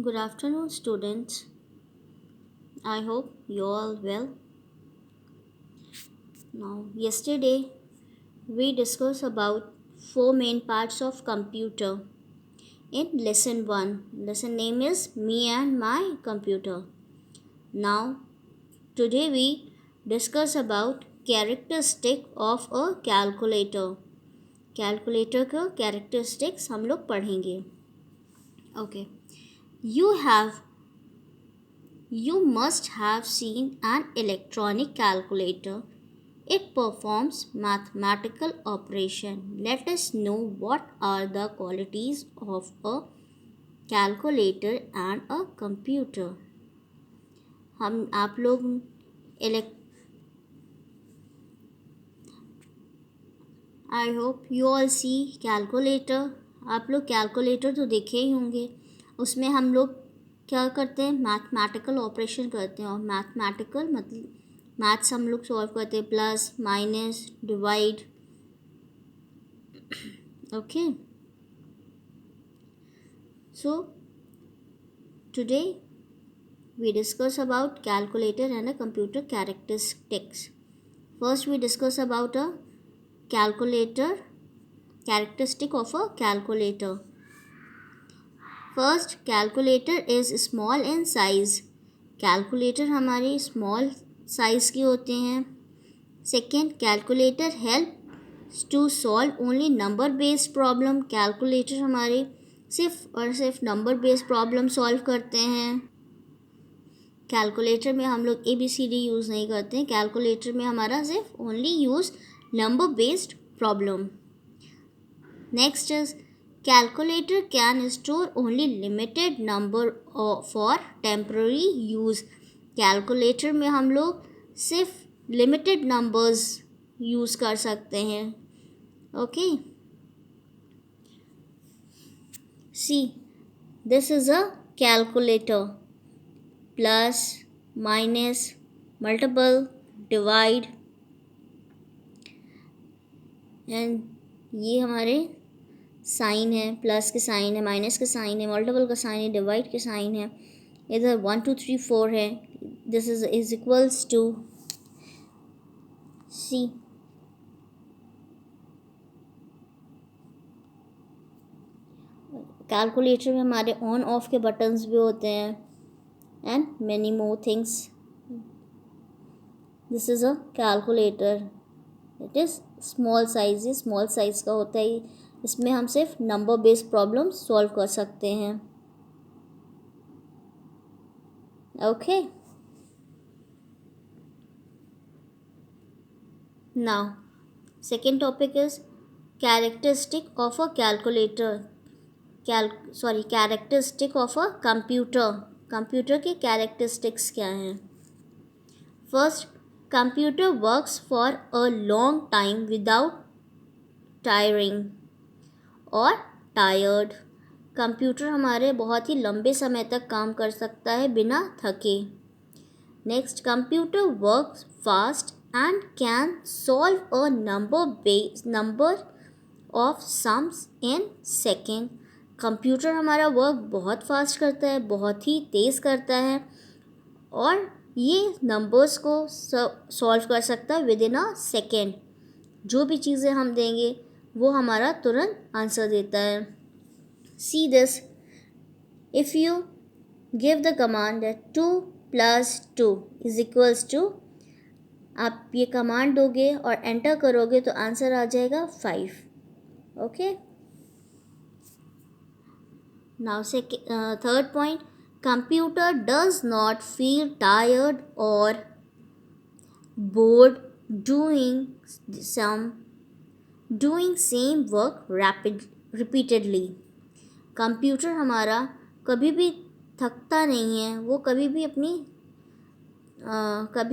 Good afternoon, students. I hope you all well. Now, yesterday we discussed about four main parts of computer in lesson 1. Lesson name is Me and My Computer. Now, today we discuss about characteristic of a calculator. Calculator का characteristics हम लोग पढ़ेंगे. Okay. You have You must have seen an electronic calculator. It performs mathematical operation. Let us know what are the qualities of a calculator and a computer. हम आप लोग elect I hope you all see calculator. आप लोग calculator तो देखे ही होंगे. उसमें हम लोग क्या करते हैं, मैथमेटिकल ऑपरेशन करते हैं. और मैथमेटिकल मतलब मैथ्स हम लोग सॉल्व करते हैं, plus minus divide. Okay, so today we discuss about calculator and a computer characteristics. First we discuss about a calculator, characteristic of a calculator. First, calculator is small in size. Calculator हमारी small size की होते हैं. Second, calculator helps to solve only number based problem. Calculator हमारे सिर्फ और सिर्फ number based problem solve करते हैं. कैलकुलेटर में हम लोग ABCD यूज़ नहीं करते हैं. कैलकुलेटर में हमारा सिर्फ only use number based problem. Next is calculator can store only limited number for temporary use. Calculator में हम लोग सिर्फ लिमिटेड नंबर्स यूज़ कर सकते हैं. Okay, see this is a calculator. Plus minus multiple divide and ये हमारे sign है. प्लस के साइन है, माइनस के साइन है, मल्टीपल का साइन है, डिवाइड के साइन है. इधर 1 2 3 4 है. This is equals to C. Calculator में हमारे ऑन ऑफ के बटन्स भी होते हैं and many more things. This is a calculator. It is small size. ये स्मॉल साइज का होता है. इसमें हम सिर्फ नंबर बेस्ड प्रॉब्लम सॉल्व कर सकते हैं. Okay, now second topic is characteristic of a calculator. Characteristic of a computer. Computer के कैरेक्टरिस्टिक्स क्या हैं? First, computer works for a long time without tiring और टायर्ड. कंप्यूटर हमारे बहुत ही लंबे समय तक काम कर सकता है बिना थके. Next, computer works fast and can solve a number of sums in second. Computer हमारा वर्क बहुत फास्ट करता है, बहुत ही तेज़ करता है और ये नंबर्स को सॉल्व कर सकता है विद इन अ सेकेंड. जो भी चीज़ें हम देंगे वो हमारा तुरंत आंसर देता है. See this, if you give the command that 2 + 2 is equals to, आप ये कमांड दोगे और एंटर करोगे तो आंसर आ जाएगा 5. Okay, now say third point, computer does not feel tired और bored doing same work repeatedly. Computer हमारा कभी भी थकता नहीं है. वो कभी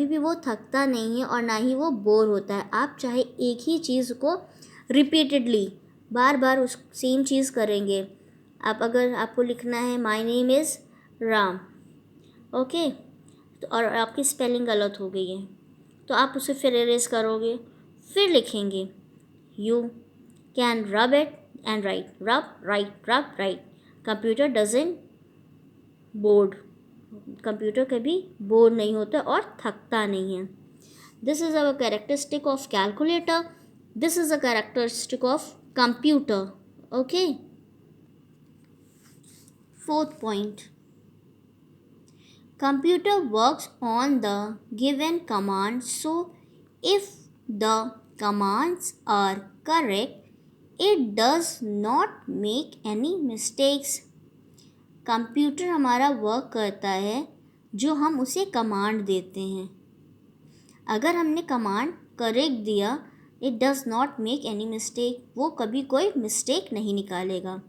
भी वो थकता नहीं है और ना ही वो बोर होता है. आप चाहे एक ही चीज़ को रिपीटेडली बार बार उस सेम चीज़ करेंगे. आप अगर आपको लिखना है my name is Ram, okay, तो और आपकी स्पेलिंग गलत हो गई है तो आप उसे फिर इरेज करोगे, फिर लिखेंगे you can rub it and right, रब राइट, रब right. Computer doesn't board, computer कभी बोर नहीं होता और थकता नहीं है. This is a characteristic of calculator. This is a characteristic of computer. Okay. Fourth point. Computer works on the given command, so if the commands are correct, it does not make any mistakes. Computer हमारा work करता है जो हम उसे command देते हैं. अगर हमने कमांड करेक्ट दिया, it does not make any mistake, वो कभी कोई मिस्टेक नहीं निकालेगा.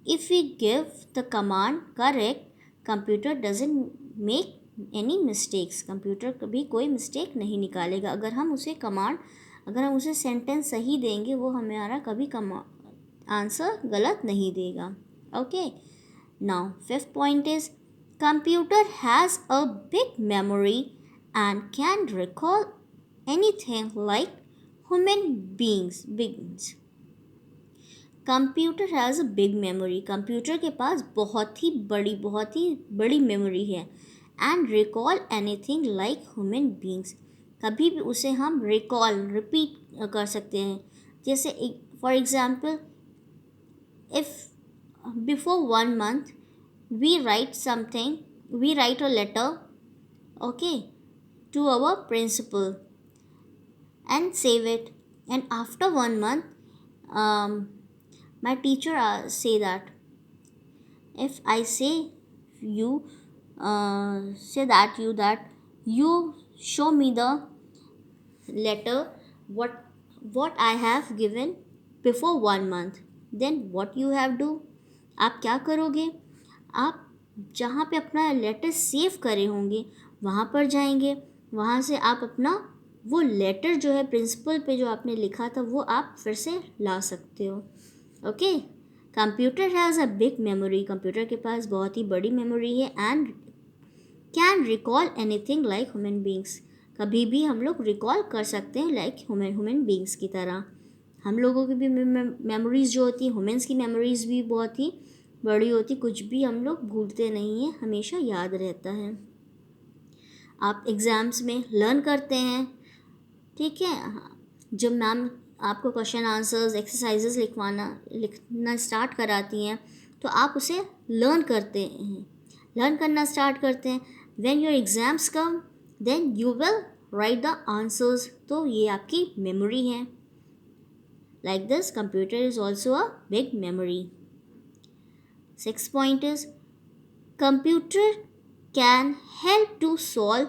If we give the command correct, computer doesn't make any mistakes. Computer कभी कोई मिस्टेक नहीं निकालेगा. अगर हम उसे सेंटेंस सही देंगे, वो हमारा कभी आंसर गलत नहीं देगा. Okay. Now fifth point is computer has a big memory and can recall anything like human beings. Computer has a big memory. Computer के पास बहुत ही बड़ी मेमोरी है. And recall anything like human beings. कभी भी उसे हम रिपीट कर सकते हैं. जैसे for example, if before 1 month we write a letter, okay, to our principal and save it, and after 1 month my teacher say that if I say that you show me the letter what I have given before 1 month, then what you have do, आप क्या करोगे? आप जहाँ पे अपना letter save करे होंगे वहाँ पर जाएंगे. वहाँ से आप अपना वो लेटर जो है प्रिंसिपल पे जो आपने लिखा था वो आप फिर से ला सकते हो. Okay. Computer has a big memory. Computer के पास बहुत ही बड़ी मेमोरी है. And can recall anything like human beings. कभी भी हम लोग रिकॉल कर सकते हैं लाइक ह्यूमन बींग्स की तरह. हम लोगों की भी मेमोरीज़ जो होती हैं, ह्यूमन्स की मेमोरीज़ भी बहुत ही बड़ी होती. कुछ भी हम लोग भूलते नहीं हैं, हमेशा याद रहता है. आप एग्ज़ाम्स में लर्न करते हैं, ठीक है. जब मैम आपको क्वेश्चन आंसर्स एक्सरसाइजेस लिखना स्टार्ट कराती हैं तो आप उसे लर्न करना स्टार्ट करते हैं. When your exams come then you will write the answers. तो ये आपकी मेमोरी है. Like this computer is also a big memory. 6th point is computer can help to solve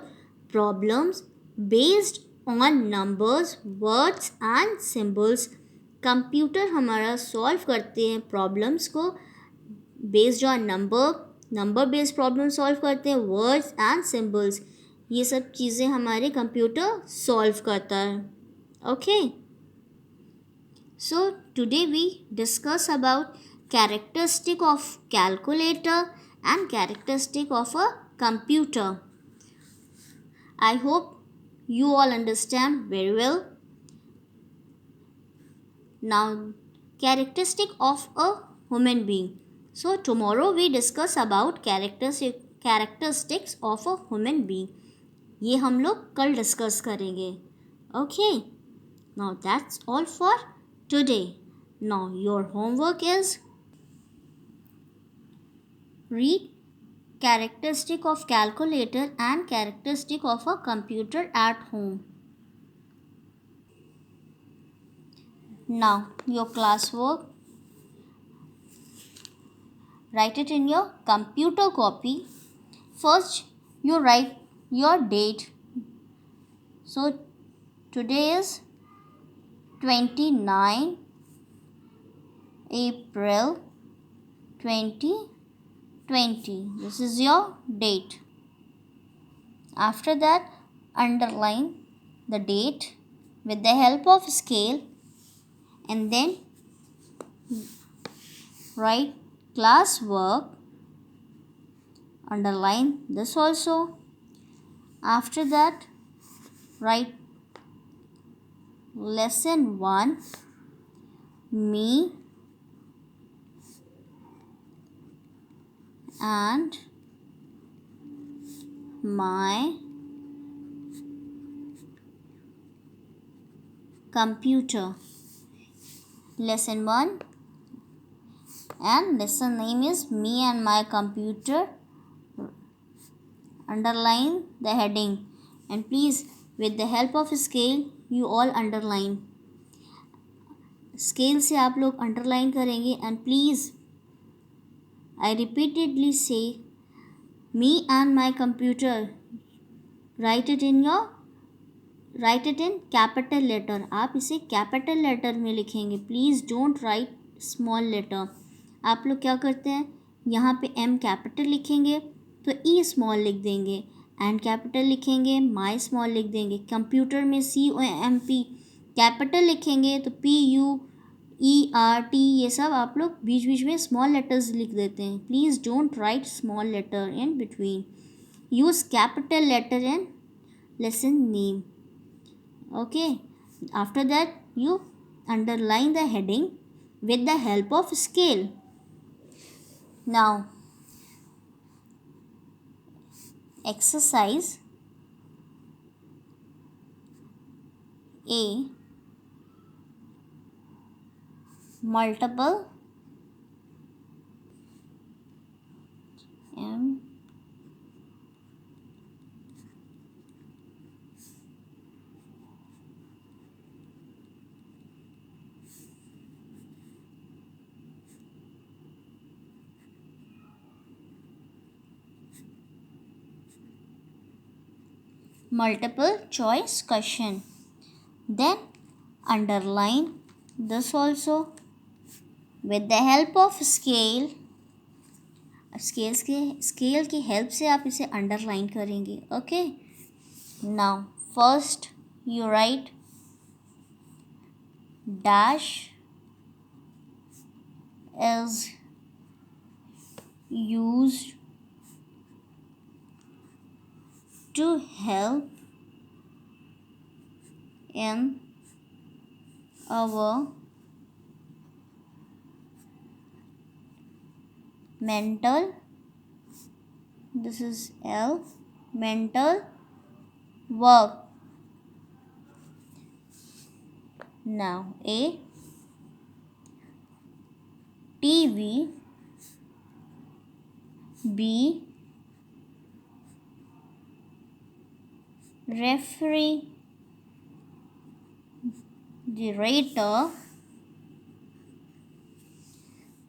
problems based on numbers, words and symbols. Computer हमारा solve करते हैं problems को based on number based problem solve करते हैं, words and symbols. ये सब चीज़ें हमारे कंप्यूटर सॉल्व करता है. Okay. So today we discuss about characteristic of calculator and characteristic of a computer. I hope you all understand very well. Now, characteristic of a human being. So tomorrow we discuss about characteristics of a human being. ये हम लोग कल discuss करेंगे. Okay. Now that's all for today. Now your homework is read characteristic of calculator and characteristic of a computer at home. Now your classwork, write it in your computer copy. First you write your date. So today is 29 April 2020. This is your date. After that, underline the date with the help of scale and then write class work. Underline this also. After that, write lesson 1, me and my computer. Lesson 1 and lesson name is Me and My Computer. Underline the heading and please with the help of scale you all underline. Scale से आप लोग underline करेंगे and please I repeatedly say me and my computer write it in capital letter. आप इसे capital letter में लिखेंगे. Please don't write small letter. आप लोग क्या करते हैं यहाँ पे एम कैपिटल लिखेंगे तो ई स्मॉल लिख देंगे, एंड कैपिटल लिखेंगे माई स्मॉल लिख देंगे. कंप्यूटर में COMP कैपिटल लिखेंगे तो PUERT ये सब आप लोग बीच बीच में स्मॉल लेटर्स लिख देते हैं. Please don't write small letter in between. Use capital letter in lesson name. Okay, after that you underline the heading with the help of scale. Now exercise A, multiple multiple choice question. Then underline this also with the help of scale. Scale की help से आप इसे underline करेंगे. Okay, now first you right dash is used to help in our mental, this is L, mental work. Now A, TV. B, refrigerator.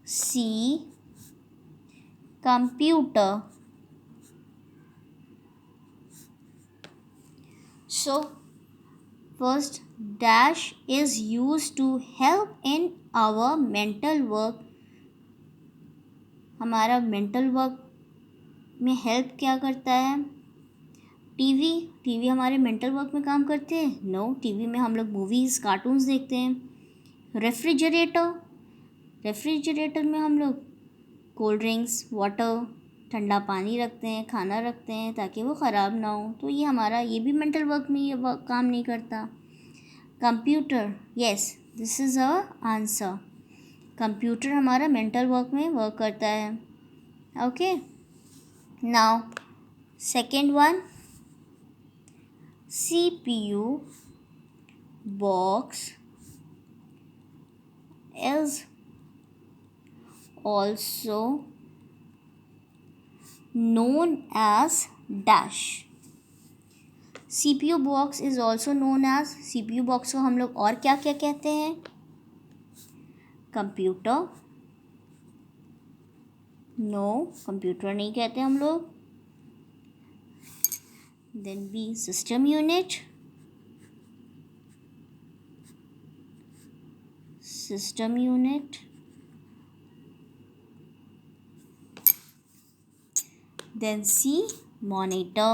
C, computer. So first dash is used to help in our mental work. हमारा mental work में help क्या करता है? TV हमारे mental work में काम करते हैं? नो, टीवी में हम लोग मूवीज़ कार्टून्स देखते हैं. रेफ्रिजरेटर में हम लोग कोल्ड ड्रिंक्स, वाटर, ठंडा पानी रखते हैं, खाना रखते हैं ताकि वो ख़राब ना हो. तो ये भी मेंटल वर्क में ये काम नहीं करता. Computer, yes, this is our answer. Computer हमारा मेंटल वर्क में वर्क करता है. Okay, now second one, CPU box is also known as dash. CPU box is also known as, CPU box को हम लोग और क्या क्या कहते हैं? कंप्यूटर. नो, कंप्यूटर नहीं कहते हम लोग. Then B, system unit. Then C, monitor.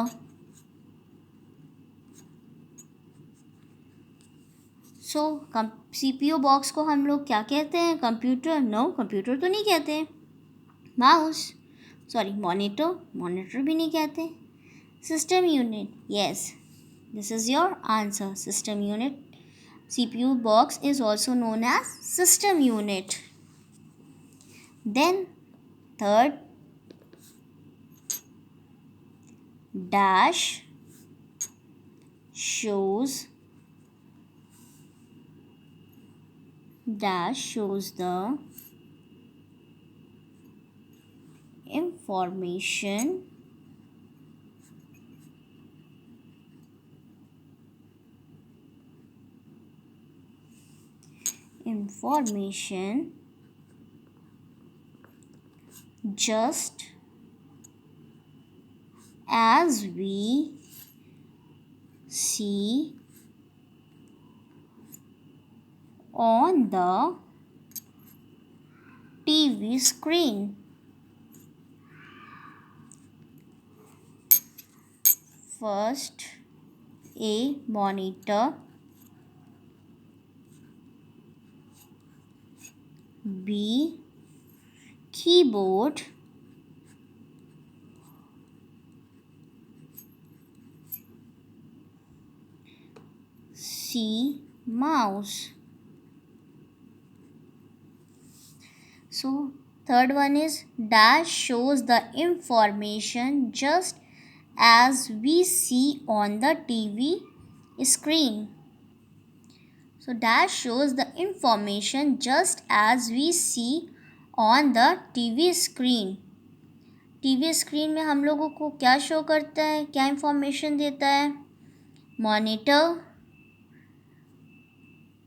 So CPU box को हम लोग क्या कहते हैं? कंप्यूटर. नो, कंप्यूटर तो नहीं कहते. मॉनिटर भी नहीं कहते. System unit, yes, this is your answer. System unit. CPU box is also known as system unit. Then third, dash shows the information just as we see on the TV screen. First, A. Monitor, B. Keyboard, C. Mouse. So, third one is dash shows the information just as we see on the TV screen. So, dash shows the information just as we see on the TV screen. TV screen में हम लोगों को क्या show करता है, क्या information देता है?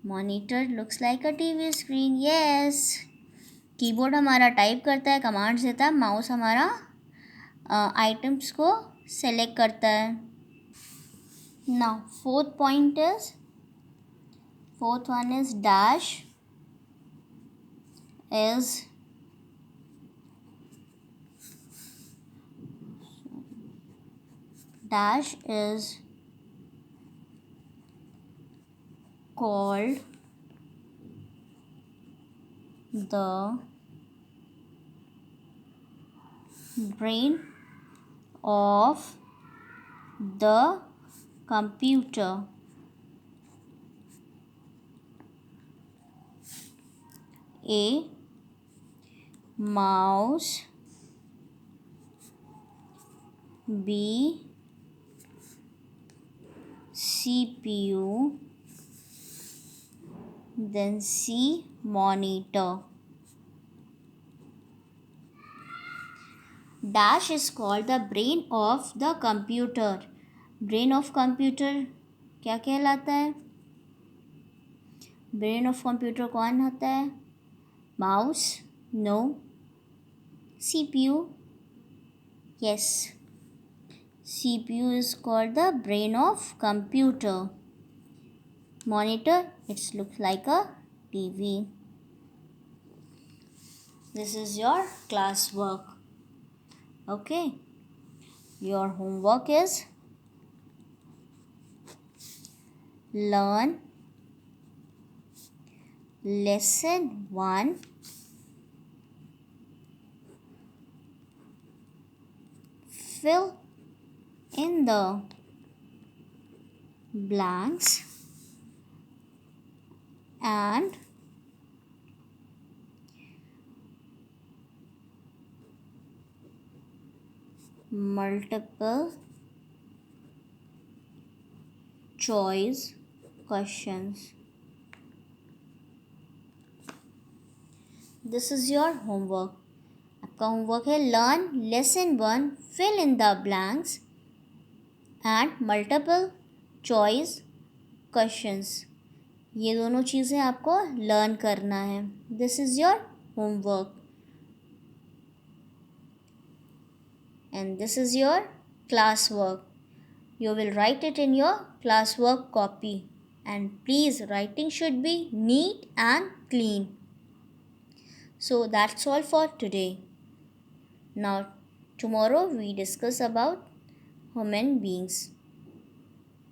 Monitor looks like a TV screen, yes. Keyboard हमारा टाइप करता है, कमांड्स देता है. माउस हमारा आइटम्स को सेलेक्ट करता है. Now fourth one is dash is called the brain of the computer. A. Mouse, B. CPU, then C. Monitor. Dash is called the brain of the computer. Brain of computer क्या कहलाता है? Brain of computer कौन होता है? Mouse? No. CPU? Yes. CPU is called the brain of computer. Monitor, it looks like a TV. This is your class work. Okay. Your homework is learn lesson 1, fill in the blanks, and multiple choice questions. This is your homework. आपका homework है learn lesson 1, fill in the blanks and multiple choice questions. ये दोनों चीज़ें आपको learn करना है. This is your homework and this is your class work. You will write it in your class work copy, and please writing should be neat and clean. So that's all for today. Now tomorrow we discuss about human beings.